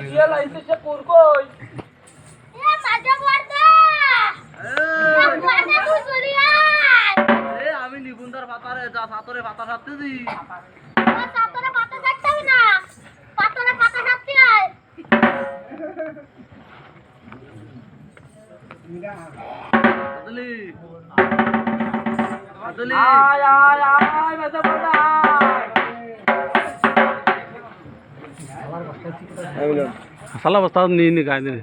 শিয়াল আইছে সে পুর কই এ মাঝে পড়দা মাঝে কুচুরি আয় এ আমি নিগুন্দার পাতারে যা সাতরে পাতা সাথতেছি ও সাতরে পাতা দেখতে না পাতরে পাতা সাথতে আয় আদলি আদলি আয় আয় আয় মাঝে পড়দা সালা বস্তা নিয়ে নি গায়ে দিলে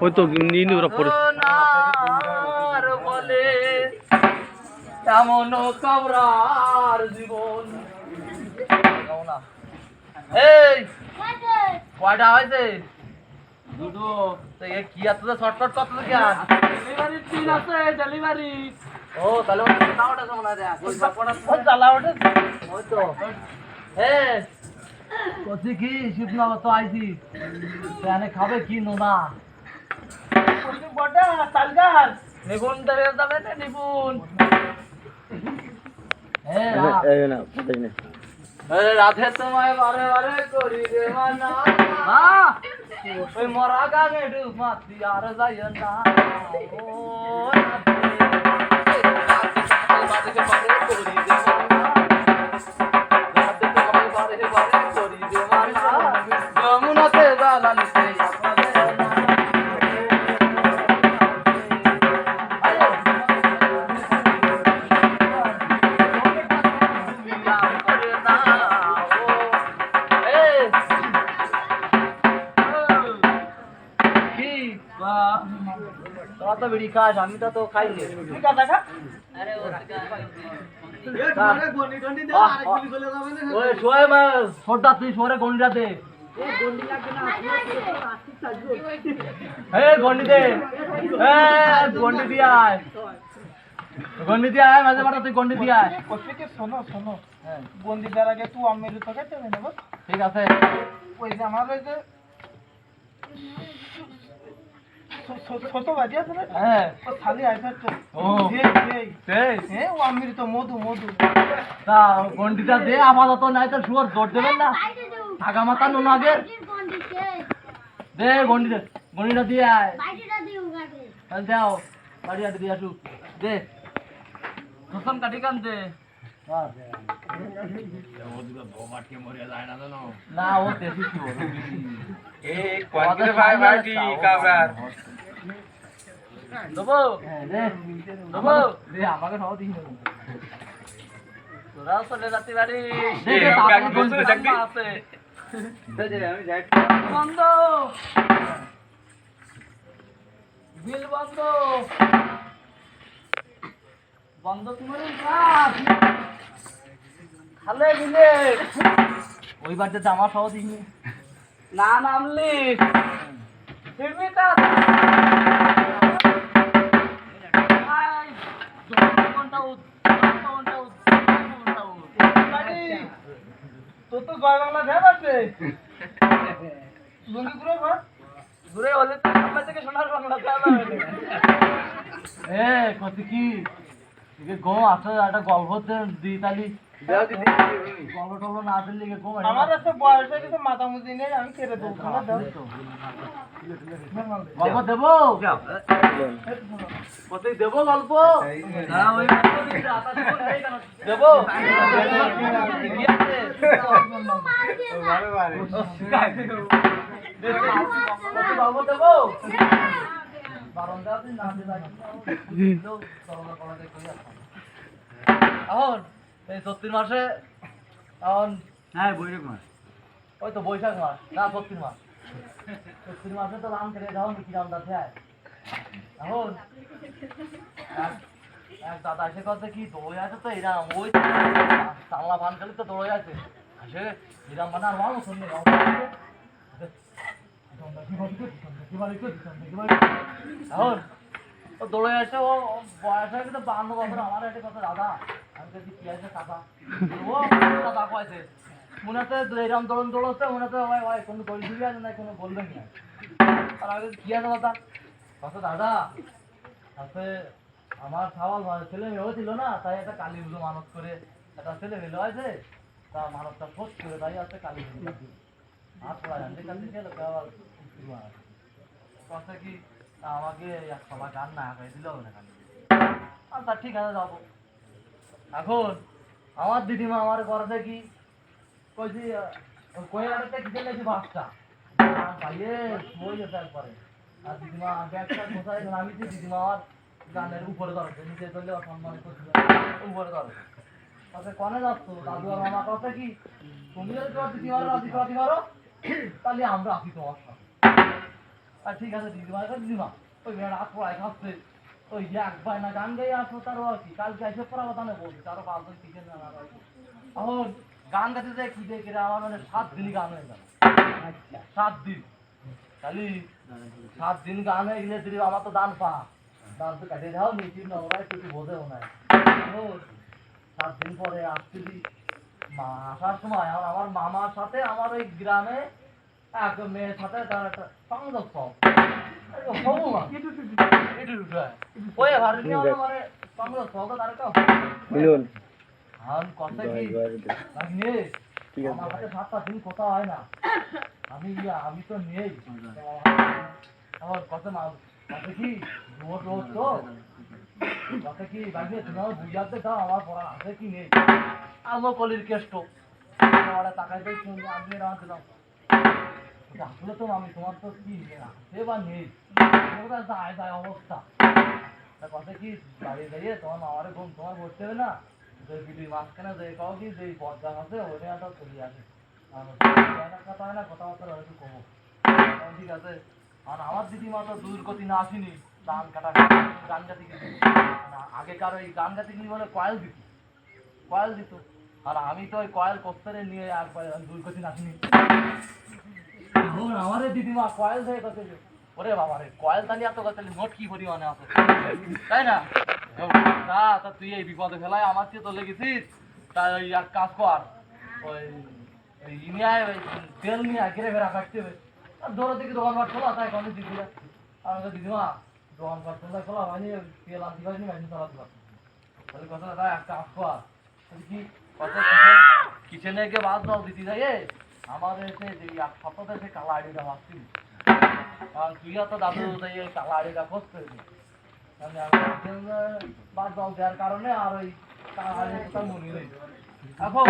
ওই তো নিয়ে নি ওরা পরে সোনার বলে এমন কবরার জীবন এই কয়টা হয়েছে দুটো তো এ কি এত শর্টকাট কত কি আর ডেলিভারি তিন আছে ডেলিভারি ও তাহলে ওটা ওটা কেমন আছে ওই সবকটা জ্বালা ওঠে ওই তো হ্যাঁ কত কি শিবনা তো আইছি এখানে খাবে কি নোনা বড়া তালগার নিপুণ ধরে যাবে না নিপুণ রাধে তোমায় বারে বারে করি রে মানা ওই মরা গানে ডুব মাতি আর যাই না ও রাধে বারে করি রে মানা রাধে তোমায় বারে বারে করি রে মানা যমুনাতে জালানিতে तो बिड़ी खास हम तो खाएंगे ठीक है देखा अरे वो ये तुम्हारे गोंडी गोंडी दे आरे किली चले जावे ना ओए सोए मैं छोटा तू सोरे गोंडी दे ए गोंडी लागके ना आस्तिक साजो ए गोंडी दे ए गोंडी दिया है गोंडी दिया है मजे बड़ा तू गोंडी दिया है कोसे के सुनो सुनो गोंडी देर आगे तू हम मेरे तो कहते ना बस ठीक है ওই যে আমার ওই যে ছোট বাজি আছে না হ্যাঁ ও খালি আইছে তো ও এই ও আমির তো মধু মধু তা গন্ডিটা দে আপাতত নাই তো শুয়ার জোর দেবেন না টাকা মাথা নো আগে দে গন্ডিটা দিয়ে আয় বাইটিটা দিও গাড়ি চল যাও বাড়ি আট দিয়ে আসু দে প্রথম কাটি কান দে না ও দেশি কি বল এই কোয়ান্টিটি ভাই বাটি কাবরার দেবো দেবো দে আমাকে সব দিন তোরা চলে যাতি বাড়ি দে তাড়াতাড়ি বলতে দেখবি আছে দে দে আমি যাই বন্ধ বিল বন্ধ বন্ধ তোমার কাজ খালে বিলে ওই বাড়িতে জামা সহ দিনি না নামলি ফিরবি কাজ তো তো জয় বাংলা ধ্যান আছে লুঙ্গি ঘুরে ঘর ঘুরে হলে তো সামনে থেকে সোনার বাংলা ধ্যান হবে এ কত কি গো আছে একটা গল্প দি তালি গল্প টল্প না দিলে গো আমার আছে বয়স হয়ে গেছে মাথা মুজি নেই আমি কেটে দেবো গল্প দেবো কত দেবো গল্প না ওই দেবো গল্প দেবো এখন এই 34 মাসে এখন হ্যাঁ বৈশাখ মাস ওই তো বৈশাখ মাস না 34 মাস 34 মাসে তো রাম থেকে যাও কি রাম দাতে এখন এক দাদা এসে কথা কি দৌড়ে আছে তো এরাম ওই চাংলা ভান খেলে তো দৌড়ে আছে আসে এরাম মানে আর মানুষ শুনবে এখন ও দৌড়ে আসে ও বয়স হয়ে গেছে 52 বছর আমার একটা কথা দাদা আমি যদি কি আছে কাকা ও দাদা কইছে মনে হচ্ছে এরকম দৌড়ন দৌড়ছে মনে হচ্ছে ভাই ভাই কোনো গড়ি দিবি আছে না কোনো বলবেন না আর আগে কি আছে দাদা কথা দাদা আছে আমার সওয়াল ছেলে মেয়ে ছিল না তাই একটা কালী পুজো মানত করে একটা ছেলে মেয়ে হয়েছে তা মানবটা শোধ করে তাই আছে কালী পুজো আসলা জানতে কাছে গেল আবার কথা কি আমাকে এক সভা গান না করে দিল না গান আচ্ছা ঠিক আছে যাবো এখন আমার দিদিমা আমার ঘরে কি কইছি কইলাতে কি দিলেছি বাসটা ভাইয়ে মই যেতে একবারে আর দিদিমা ব্যাগটা কোথায় আমি দিদিমা আমার গানের উপরে ধরছে নিচে ধরলে সম্মান করছিল উপরে ধরে তাতে কনে যাচ্ছ দাদু আর মামা কথা কি তুমি যদি তোমার দিদিমার রাজি করাতে পারো তাহলে আমরা আসি তোমার সাথে আর ঠিক আছে দিদিমার কাছে দিদিমা ওই মেয়ের রাত পড়ায় খাচ্ছে ওই যে একবার না গান গাই আসো তারও আর কি কালকে এসে পড়া কথা না বলছি তারও 5 জন পিছিয়ে না এখন গান গাইতে যায় কি দেখে আমার মানে 7 দিনই গান হয়ে যাবে আচ্ছা 7 দিন খালি 7 দিন গান হয়ে গেলে দিদি আমার তো দান পা দান তো কাটে যাও নিচি না ওরাই কিছু বোঝেও না 7 দিন পরে আসছিলি মা আসার সময় আমার মামার সাথে আমার ওই গ্রামে এক মেয়ের সাথে তার একটা সংযোগ পাও ওই ভারী মানে সংযোগ পাও তার একটা কথা কি আমার হাতে 7টা দিন কোথাও হয় না আমি তো নেই আমার কথা কি রোজ রোজ তো কথা কি বাকি তোমার বুঝাতে দাও আমার পড়া আছে কি নেই আমার কলির কেষ্ট টাকা দিয়ে আপনি রাখতে দাও আসলে তো আমি তোমার তো কি আছে বা নেই দায় দায় অবস্থা কথা কি বাড়ি যাইয়ে তোমার মামারে ঘুম তোমার বসতে হবে না বিলির মাঝখানে যে কাউ কি যে পর্দা আছে ওইটা চলে আসে কথা হয় না কথাবার্তা একটু কমো ঠিক আছে আর আমার দিদিমা তো দুর্গতি না আসেনি ধান কাটা গান গাতে গেছি আগেকার ওই গান গাতে গেলি বলে কয়েল দিত আর আমি তো ওই কয়েল কস্তরে নিয়ে একবার দুর্গতি না আসিনি আমার দিদিমা কয়েল থেকে কথা ওরে বাবা রে কয়েল তালি এত কথা নোট কি পরিমাণে আছে তাই না না তা তুই এই বিপদে ফেলায় আমার চেয়ে তো লেগেছিস তাই ওই এক কাজ কর ওই ইনিয়ায় তেল নিয়ে ঘিরে ফেরা কাটতে হবে দৌড়ে থেকে দোকানপাট খোলা তাই কোনো দিদিরা আমাকে দিদিমা দোকানপাট খোলা হয়নি তেল আনতে পারিনি মেশিন চালাতে পারছি তাহলে কথা তাই এক কাজ কর কি কথা কিচেনে গিয়ে বাদ দাও দিদি যাই আমাদের এসে যে এক সপ্তাহে সে কালা আইডিটা ভাবছি কারণ তুই তো দাদু যাই কালা আইডিটা খুঁজতে বাদ দাও দেওয়ার কারণে আর ওই কালা আইডিটা মনে নেই এখন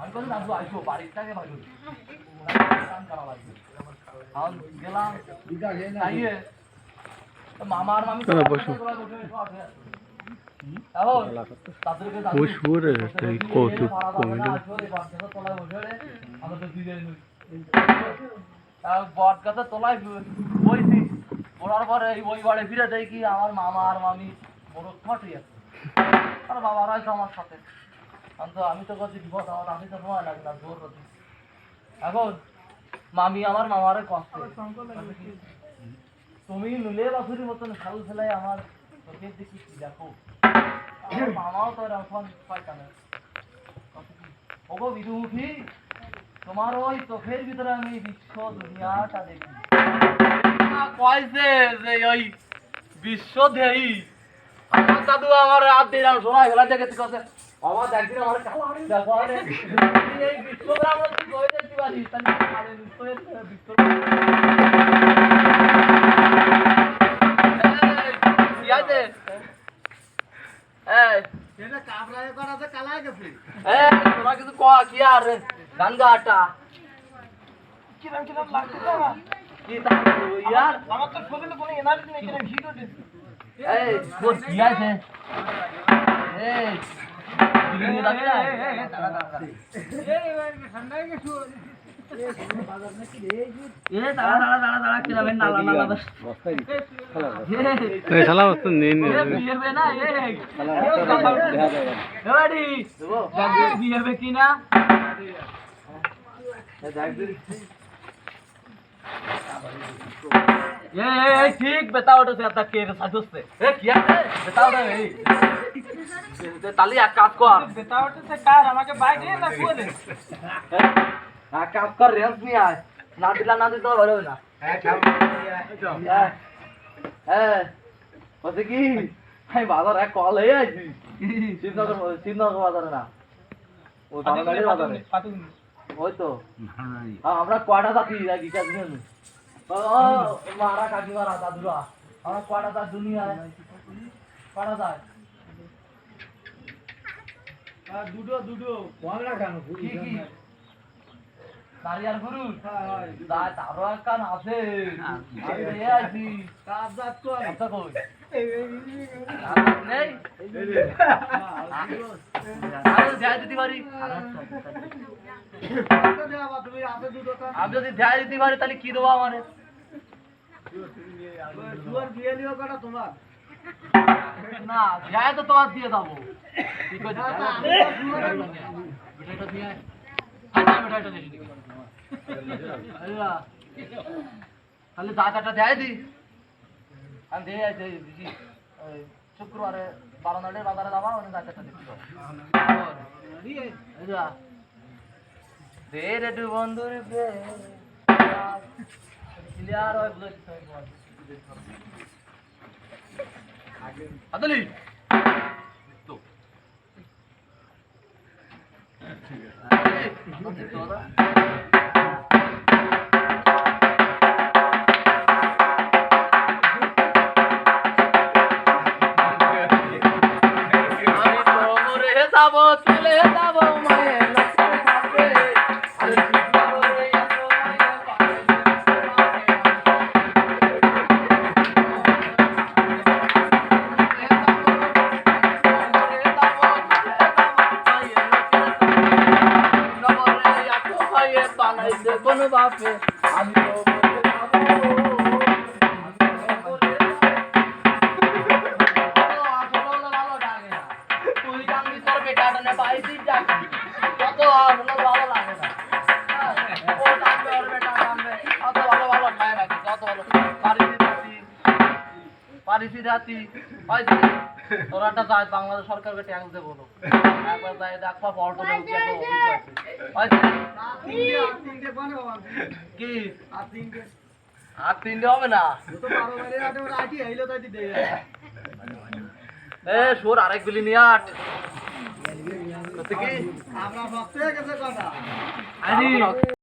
আমি বলি দাদু আসবো বাড়িটাকে ভালো করা লাগবে এখন গেলাম যাইয়ে মামার মামি বট গাছে তোলায় বইছি পড়ার পরে ওই বাড়ি ফিরে যাই কি আমার মামা আর মামি বড় খাটি আছে আর বাবারা আছে আমার সাথে আমি তো করছি বিপদ আমার আমি তো সময় লাগলাম জোর করছি এখন মামি আমার মামারে কষ্ট তুমি নুলে বাছুরির মতন খাল ফেলাই আমার চোখের দিকে কি দেখো আমার মামাও তো এখন পাইতানে ওগো বিদুমুখী তোমার ওই চোখের ভিতরে আমি বিশ্ব দুনিয়াটা দেখি কয়েছে যে ওই বিশ্ব দেই আমার দাদু আমার রাত দিলাম শোনায় ফেলা দেখে কথা আমার একদিন আমার কালারি দেখো এই বিশ্বটা আমরা কি করে দেখতে পারি তাহলে বিশ্ব তোরা কিছু কি আর গান গাটা কিরম লাগছে কি ইয়ার আমার তো শরীরে কোনো এনার্জি নেই কিরম হিট হচ্ছে এই কোন কি আছে এই দিনে লাগে না ঠান্ডা হয়ে গেছে দাঁড়া কিরম নালা নালা বস্তাই এই শালা বস্তা নেই বিয়েবে না এই রেডি বিয়েবে কি না ये ठीक बताओ तो से तक के साधु से ए क्या बताओ रे ते ताली आकाश को बताओ तो से कार আমাকে বাইক নিয়ে না কোনে आकाश का रेंज नहीं आए ना दिला बरो ना ए ওতে কি ভাই বাজার এক কল হয়ে আছে শিবনগর বাজারে না ও বাজারে ওই তো আমরা কয়টা জাতি কি কাজ নেই মারা কাকিমারা দাদুরা আমরা কয়টা জাত দুনিয়ায় কয়টা যায় দুটো আমরা কেন কি কি দাঁড়িয়ার গুরু তারও এক কান আছে আমি নিয়ে আসি কাজ জাত কই আচ্ছা কই নেই আরে যাই দিতে পারি আমি যদি ধ্যান দিতে পারি তাহলে কি দেবো আমারে না ধ্যান তো তোমার দিয়ে দেবো তাহলে যা চারটা দেয় দি আমি দিয়ে যাই শুক্রবারে 12 বাজারে যাবা ওখানে যা চারটা দিচ্ছি দে রে টু বন্ধুর ক্লিয়ার হয় আদলি তো যাবো চলে যাবো মায়ের কোন বাপে আমি তুই জানবি তোর বেটাটা পাইছি কত ভালো লাগে না ও টানবে ওর বেটা টানবে অত ভালো খায় নাকি কত ভালো পারিসি রাতি তোরা একটা যায় বাংলাদেশ সরকারকে ট্যাক্স দেবো একবার যাই দেখবা ফটো কি আর তিনটে হবে না এ সোর আরেক গুলি নিয়ে আট কি